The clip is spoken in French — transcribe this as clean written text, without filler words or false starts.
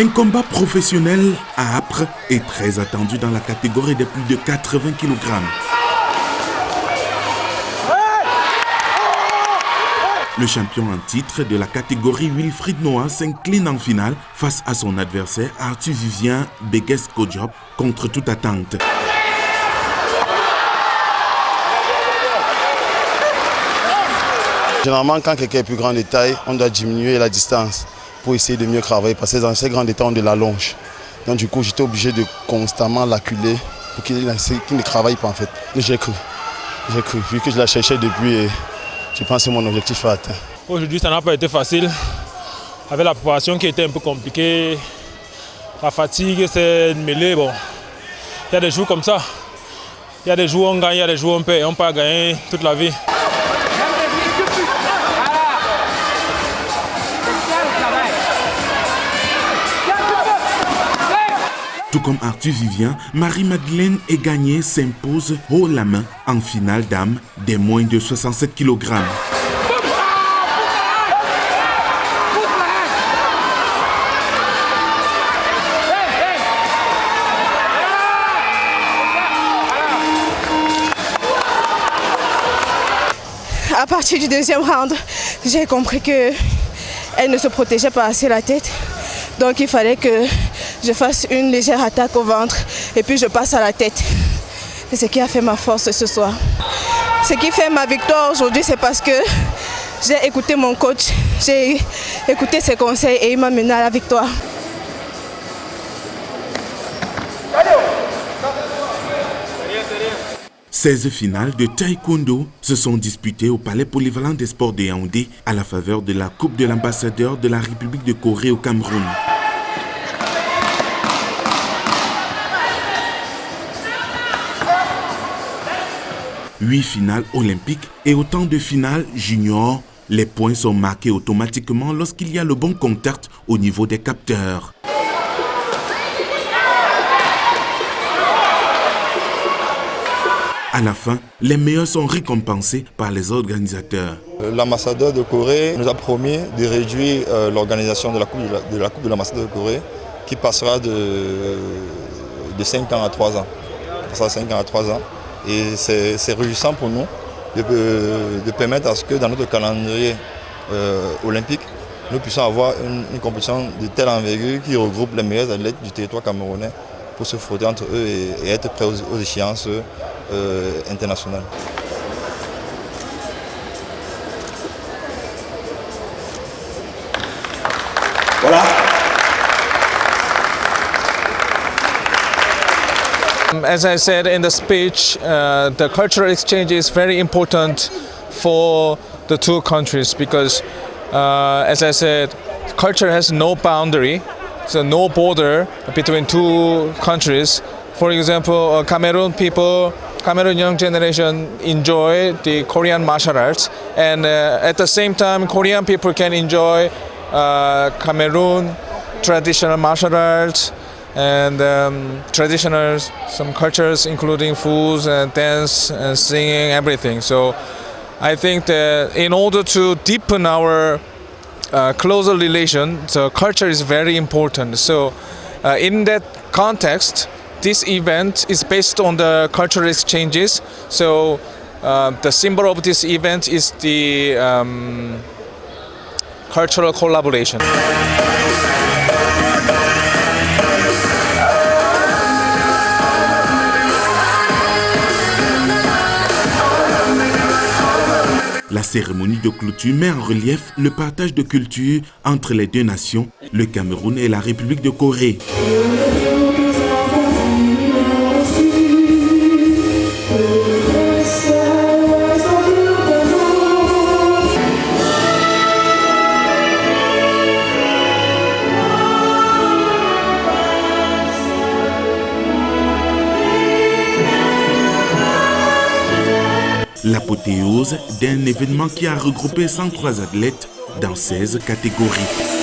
Un combat professionnel âpre et très attendu dans la catégorie de plus de 80 kg. Le champion en titre de la catégorie Wilfried Noah s'incline en finale face à son adversaire Arthur Vivien Beges Kojop contre toute attente. Généralement, quand quelqu'un est plus grand de taille, on doit diminuer la distance pour essayer de mieux travailler parce que dans ces grands détails, on de la longe. Donc du coup, j'étais obligé de constamment l'acculer pour qu'il ne travaille pas en fait. J'ai cru, vu que je la cherchais depuis et je pense que mon objectif est atteint. Aujourd'hui, ça n'a pas été facile. Avec la préparation qui était un peu compliquée, la fatigue s'est mêlée. Bon, il y a des jours comme ça. Il y a des jours où on gagne, il y a des jours où on perd. On peut gagner toute la vie. Tout comme Arthur Vivien, Marie-Madeleine Egagné s'impose haut la main en finale dames des moins de 67 kg. À partir du deuxième round, j'ai compris qu'elle ne se protégeait pas assez la tête. Donc il fallait que je fasse une légère attaque au ventre et puis je passe à la tête. C'est ce qui a fait ma force ce soir. Ce qui fait ma victoire aujourd'hui, c'est parce que j'ai écouté mon coach, j'ai écouté ses conseils et il m'a mené à la victoire. Ces finales de taekwondo se sont disputées au Palais polyvalent des sports de Yaoundé à la faveur de la Coupe de l'ambassadeur de la République de Corée au Cameroun. Huit finales olympiques et autant de finales juniors. Les points sont marqués automatiquement lorsqu'il y a le bon contact au niveau des capteurs. À la fin, les meilleurs sont récompensés par les organisateurs. L'ambassadeur de Corée nous a promis de réduire l'organisation de la Coupe de l'ambassadeur de Corée qui passera de 5 ans à 3 ans. Ça passera 5 ans à 3 ans. Et c'est réjouissant pour nous de permettre à ce que dans notre calendrier olympique, nous puissions avoir une compétition de telle envergure qui regroupe les meilleurs athlètes du territoire camerounais pour se frotter entre eux et être prêts aux échéances internationales. Voilà. As I said in the speech, the cultural exchange is very important for the two countries because, as I said, culture has no boundary, so no border between two countries. For example, Cameroon young generation enjoy the Korean martial arts, and at the same time, Korean people can enjoy Cameroon traditional martial arts and traditional some cultures including foods and dance and singing, everything. So I think that in order to deepen our closer relation, the culture is very important. So in that context, this event is based on the cultural exchanges. So the symbol of this event is the cultural collaboration. La cérémonie de clôture met en relief le partage de culture entre les deux nations, le Cameroun et la République de Corée. L'apothéose d'un événement qui a regroupé 103 athlètes dans 16 catégories.